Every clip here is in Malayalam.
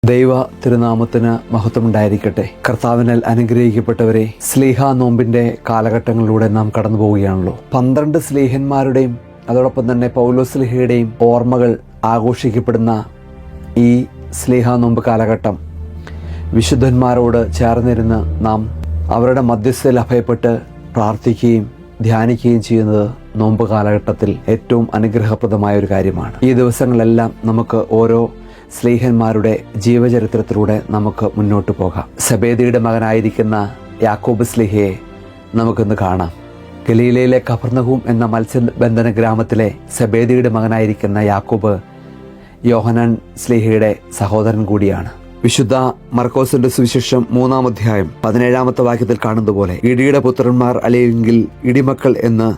ദൈവ തിരുനാമത്തിന് മഹത്വമുണ്ടായിരിക്കട്ടെ. കർത്താവിനാൽ അനുഗ്രഹിക്കപ്പെട്ടവരെ, സ്ലീഹാ നോമ്പിന്റെ കാലഘട്ടങ്ങളിലൂടെ നാം കടന്നു പോവുകയാണല്ലോ. 12 സ്ലീഹന്മാരുടെയും അതോടൊപ്പം തന്നെ പൗലോസ് സ്ലീഹയുടെയും ഓർമ്മകൾ ആഘോഷിക്കപ്പെടുന്ന ഈ സ്ലീഹാ നോമ്പ് കാലഘട്ടം വിശുദ്ധന്മാരോട് ചേർന്നിരുന്ന് നാം അവരുടെ മധ്യസ്ഥയിൽ അഭയപ്പെട്ട് പ്രാർത്ഥിക്കുകയും ധ്യാനിക്കുകയും ചെയ്യുന്നത് നോമ്പ് കാലഘട്ടത്തിൽ ഏറ്റവും അനുഗ്രഹപ്രദമായ ഒരു കാര്യമാണ്. ഈ ദിവസങ്ങളെല്ലാം നമുക്ക് ഓരോ സ്ലീഹന്മാരുടെ ജീവചരിത്രത്തിലൂടെ നമുക്ക് മുന്നോട്ട് പോകാം. സെബേദിയുടെ മകനായിരിക്കുന്ന യാക്കോബ് സ്ലീഹയെ നമുക്കിന്ന് കാണാം. ഗലീലയിലെ കഫർന്നഹൂം എന്ന മത്സ്യബന്ധന ഗ്രാമത്തിലെ സെബേദിയുടെ മകനായിരിക്കുന്ന യാക്കോബ് യോഹന്നാൻ സ്ലീഹയുടെ സഹോദരൻ കൂടിയാണ്. വിശുദ്ധ മർക്കോസിന്റെ സുവിശേഷം 3-ാം അധ്യായം 17-ാമത്തെ വാക്യത്തിൽ കാണുന്നതുപോലെ ഇടിയുടെ പുത്രന്മാർ അല്ലെങ്കിൽ ഇടിമക്കൾ എന്ന്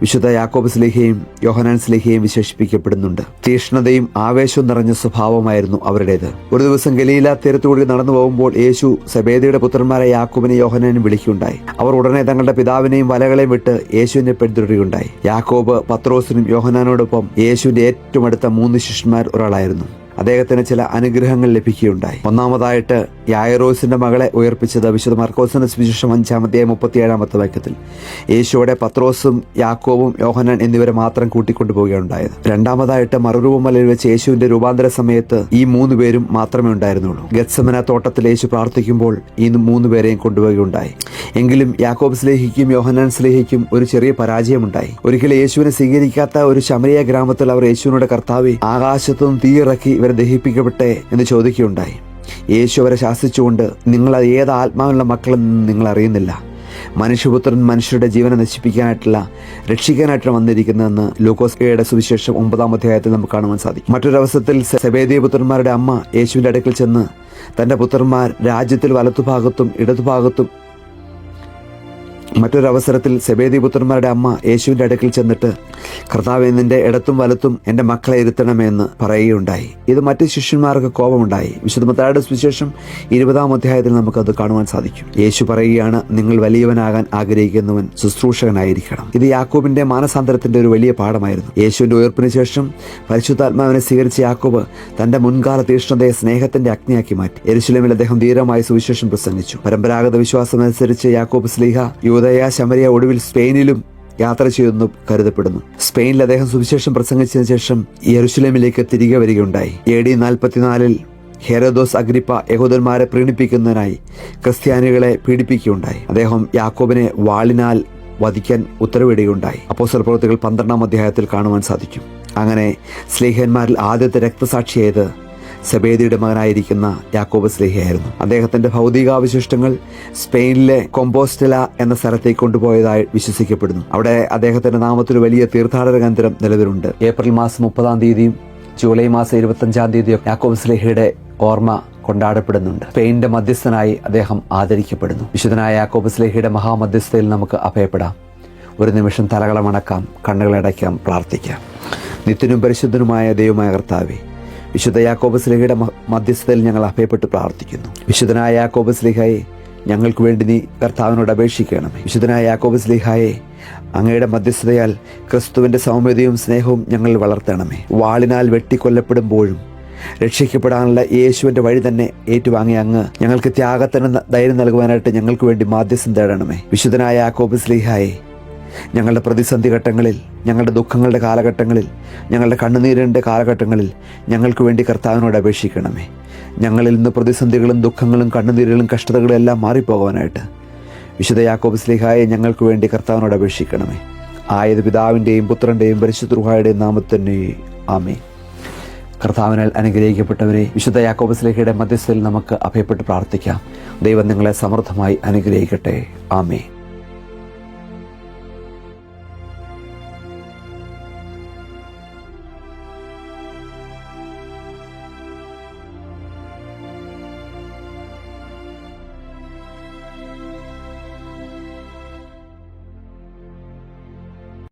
വിശുദ്ധ യാക്കോബ് സ്ലീഹയും യോഹന്നാൻ സ്ലീഹയും വിശേഷിപ്പിക്കപ്പെടുന്നുണ്ട്. തീഷ്ണതയും ആവേശവും നിറഞ്ഞ സ്വഭാവമായിരുന്നു അവരുടേത്. ഒരു ദിവസം ഗലീല തീരത്തുകൂടി നടന്നു പോകുമ്പോൾ യേശു സെബേദിയുടെ പുത്രന്മാരെ യാക്കോബിനെ യോഹന്നാനും വിളിക്കുകയുണ്ടായി. അവർ ഉടനെ തങ്ങളുടെ പിതാവിനെയും വലകളെയും വിട്ട് യേശുവിനെ പിന്തുടരുകയുണ്ടായി. യാക്കോബ് പത്രോസിനും യോഹന്നാനോടൊപ്പം യേശുവിന്റെ ഏറ്റവും അടുത്ത 3 ശിഷ്യന്മാർ ഒരാളായിരുന്നു. അദ്ദേഹത്തിന് ചില അനുഗ്രഹങ്ങൾ ലഭിക്കുകയുണ്ടായി. ഒന്നാമതായിട്ട് യായിറോസിന്റെ മകളെ ഉയർപ്പിച്ചത് വിശുദ്ധ മർക്കോസിന്റെ സുവിശേഷം 5-ാം അധ്യായം 37-ാമത്തെ വാക്യത്തിൽ യേശുവോടെ പത്രോസും യാക്കോബും യോഹന്നാൻ എന്നിവരെ മാത്രം കൂട്ടിക്കൊണ്ടുപോവുകയുണ്ടായത്. രണ്ടാമതായിട്ട് മറുരൂപമലയിൽ വെച്ച് യേശുവിന്റെ രൂപാന്തര സമയത്ത് ഈ 3 പേരും മാത്രമേ ഉണ്ടായിരുന്നുള്ളൂ. ഗത്സമന തോട്ടത്തിൽ യേശു പ്രാർത്ഥിക്കുമ്പോൾ ഈ 3 പേരെയും കൊണ്ടുപോവുകയുണ്ടായി. എങ്കിലും യാക്കോബ് സ്ലീഹയ്ക്കും യോഹന്നാൻ സ്ലീഹയ്ക്കും ഒരു ചെറിയ പരാജയമുണ്ടായി. ഒരിക്കലും യേശുവിനെ സ്വീകരിക്കാത്ത ഒരു ശമരിയ ഗ്രാമത്തിൽ അവർ യേശുവിനോട് കർത്താവേ, ആകാശത്തുനിന്ന് തീയിറക്കി ഇവരെ ദഹിപ്പിക്കപ്പെട്ടെ എന്ന് ചോദിക്കുകയുണ്ടായി. യേശു അവരെ ശാസിച്ചുകൊണ്ട്, നിങ്ങൾ ഏത് ആത്മാവിനുള്ള മക്കളെന്ന് നിങ്ങൾ അറിയുന്നില്ല. മനുഷ്യപുത്രൻ മനുഷ്യരുടെ ജീവനെ നശിപ്പിക്കാനായിട്ടല്ല, രക്ഷിക്കാനായിട്ടാണ് വന്നിരിക്കുന്നതെന്ന് ലൂക്കോസ്യുടെ സുവിശേഷം 9-ാം അധ്യായത്തിൽ നമുക്ക് കാണുവാൻ സാധിക്കും. മറ്റൊരവസരത്തിൽ സെബേദിയ പുത്രന്മാരുടെ അമ്മ യേശുവിന്റെ അടുക്കൽ ചെന്ന് തന്റെ പുത്രന്മാർ രാജ്യത്തിൽ വലത്തുഭാഗത്തും ഇടതുഭാഗത്തും മറ്റൊരവസരത്തിൽ സെബേദി പുത്രന്മാരുടെ അമ്മ യേശുവിന്റെ അടുക്കൽ ചെന്നിട്ട്, കർത്താവേ, നിന്റെ ഇടത്തും വലത്തും എൻ്റെ മക്കളെ ഇരുത്തണമെന്ന് പറയുകയുണ്ടായി. ഇത് മറ്റ് ശിഷ്യന്മാർക്ക് കോപമുണ്ടായി. വിശുദ്ധ മത്തായിയുടെ സുവിശേഷം 20-ാം അധ്യായത്തിൽ നമുക്കത് കാണുവാൻ സാധിക്കും. യേശു പറയുകയാണ്, നിങ്ങൾ വലിയവനാകാൻ ആഗ്രഹിക്കുന്നവൻ ശുശ്രൂഷകനായിരിക്കണം. ഇത് യാക്കോബിന്റെ മാനസാന്തരത്തിന്റെ ഒരു വലിയ പാഠമായിരുന്നു. യേശുവിന്റെ ഉയർപ്പിന് ശേഷം പരിശുദ്ധാത്മാവിനെ സ്വീകരിച്ച യാക്കോബ് തന്റെ മുൻകാല തീഷ്ണതയെ സ്നേഹത്തിന്റെ അഗ്നിയാക്കി മാറ്റി. യെരുശലേമിൽ അദ്ദേഹം ധീരമായി സുവിശേഷം പ്രസംഗിച്ചു. പരമ്പരാഗത വിശ്വാസമനുസരിച്ച് യാക്കോബ് സ്ലീഹ യൂദയ, ശമരിയ, ഒടുവിൽ സ്പെയിനിലും യാത്ര ചെയ്തെന്ന് കരുതപ്പെടുന്നു. സ്പെയിനിൽ അദ്ദേഹം സുവിശേഷം പ്രസംഗിച്ചതിന് ശേഷം യെരുശലേമിലേക്ക് തിരികെ വരികയുണ്ടായി. AD 44 ഹെരോദോസ് അഗ്രിപ്പ യഹൂദന്മാരെ പ്രീണിപ്പിക്കുന്നതിനായി ക്രിസ്ത്യാനികളെ പീഡിപ്പിക്കുകയുണ്ടായി. അദ്ദേഹം യാക്കോബിനെ വാളിനാൽ വധിക്കാൻ ഉത്തരവിടുകയുണ്ടായി. അപ്പോസ്തലപ്രവൃത്തികൾ 12-ാം അധ്യായത്തിൽ കാണുവാൻ സാധിക്കും. അങ്ങനെ സ്ലീഹന്മാരിൽ ആദ്യത്തെ രക്തസാക്ഷിയായത് സെബേദിയുടെ മകനായിരിക്കുന്ന യാക്കോബ് സ്ലീഹയായിരുന്നു. അദ്ദേഹത്തിന്റെ ഭൗതികാവശിഷ്ടങ്ങൾ സ്പെയിനിലെ കൊമ്പോസ്റ്റല എന്ന സ്ഥലത്തേക്ക് കൊണ്ടുപോയതായി വിശ്വസിക്കപ്പെടുന്നു. അവിടെ അദ്ദേഹത്തിന്റെ നാമത്തിൽ വലിയ തീർത്ഥാടന കേന്ദ്രം നിലവിലുണ്ട്. ഏപ്രിൽ മാസം 30-ാം തീയതിയും ജൂലൈ മാസം 25-ാം തീയതിയും യാക്കോബ് സ്ലീഹയുടെ ഓർമ്മ കൊണ്ടാടപ്പെടുന്നുണ്ട്. സ്പെയിനിന്റെ മധ്യസ്ഥനായി അദ്ദേഹം ആദരിക്കപ്പെടുന്നു. വിശുദ്ധനായ യാക്കോബ് സ്ലീഹയുടെ മഹാമധ്യസ്ഥയിൽ നമുക്ക് അഭയപ്പെടാം. ഒരു നിമിഷം തലകളമണക്കാം, കണ്ണുകളടയ്ക്കാം, പ്രാർത്ഥിക്കാം. നിത്യനും പരിശുദ്ധനുമായ ദൈവമായ കർത്താവേ, വിശുദ്ധ യാക്കോബ് സ്ലീഹയുടെ മധ്യസ്ഥതയിൽ ഞങ്ങൾ അഭയപ്പെട്ട് പ്രാർത്ഥിക്കുന്നു. വിശുദ്ധനായ യാക്കോബ് സ്ലീഹയെ ഞങ്ങൾക്ക് വേണ്ടി നീ കർത്താവിനോട് അപേക്ഷിക്കണമേ. വിശുദ്ധനായ യാക്കോബ് സ്ലീഹയെ അങ്ങയുടെ മധ്യസ്ഥതയാൽ ക്രിസ്തുവിന്റെ സൗമ്യതയും സ്നേഹവും ഞങ്ങൾ വളർത്തണമേ. വാളിനാൽ വെട്ടിക്കൊല്ലപ്പെടുമ്പോഴും രക്ഷിക്കപ്പെടാനുള്ള യേശുവിന്റെ വഴി തന്നെ ഏറ്റുവാങ്ങിയ അങ്ങ് ഞങ്ങൾക്ക് ത്യാഗത്തിന് ധൈര്യം നൽകുവാനായിട്ട് ഞങ്ങൾക്ക് വേണ്ടി മാധ്യസ്ഥം തേടണമേ. വിശുദ്ധനായ യാക്കോബ് സ്ലീഹയെ ഞങ്ങളുടെ പ്രതിസന്ധി ഘട്ടങ്ങളിൽ, ഞങ്ങളുടെ ദുഃഖങ്ങളുടെ കാലഘട്ടങ്ങളിൽ, ഞങ്ങളുടെ കണ്ണുനീരിൻ്റെ കാലഘട്ടങ്ങളിൽ ഞങ്ങൾക്ക് വേണ്ടി കർത്താവിനോട് അപേക്ഷിക്കണമേ. ഞങ്ങളിൽ നിന്ന് പ്രതിസന്ധികളും ദുഃഖങ്ങളും കണ്ണുനീരുകളും കഷ്ടതകളും എല്ലാം മാറിപ്പോകുവാനായിട്ട് വിശുദ്ധ യാക്കോബ് സ്ലീഹയെ ഞങ്ങൾക്ക് വേണ്ടി കർത്താവിനോട് അപേക്ഷിക്കണമേ. ആയത് പിതാവിൻ്റെയും പുത്രൻ്റെയും പരിശുദ്ധ റൂഹായുടെയും നാമത്തിൽ തന്നെ ആമേൻ. കർത്താവിനാൽ അനുഗ്രഹിക്കപ്പെട്ടവരെ, വിശുദ്ധ യാക്കോബ് സ്ലീഹയുടെ മധ്യസ്ഥയിൽ നമുക്ക് അഭയപ്പെട്ട് പ്രാർത്ഥിക്കാം. ദൈവം നിങ്ങളെ സമൃദ്ധമായി അനുഗ്രഹിക്കട്ടെ. ആമേൻ.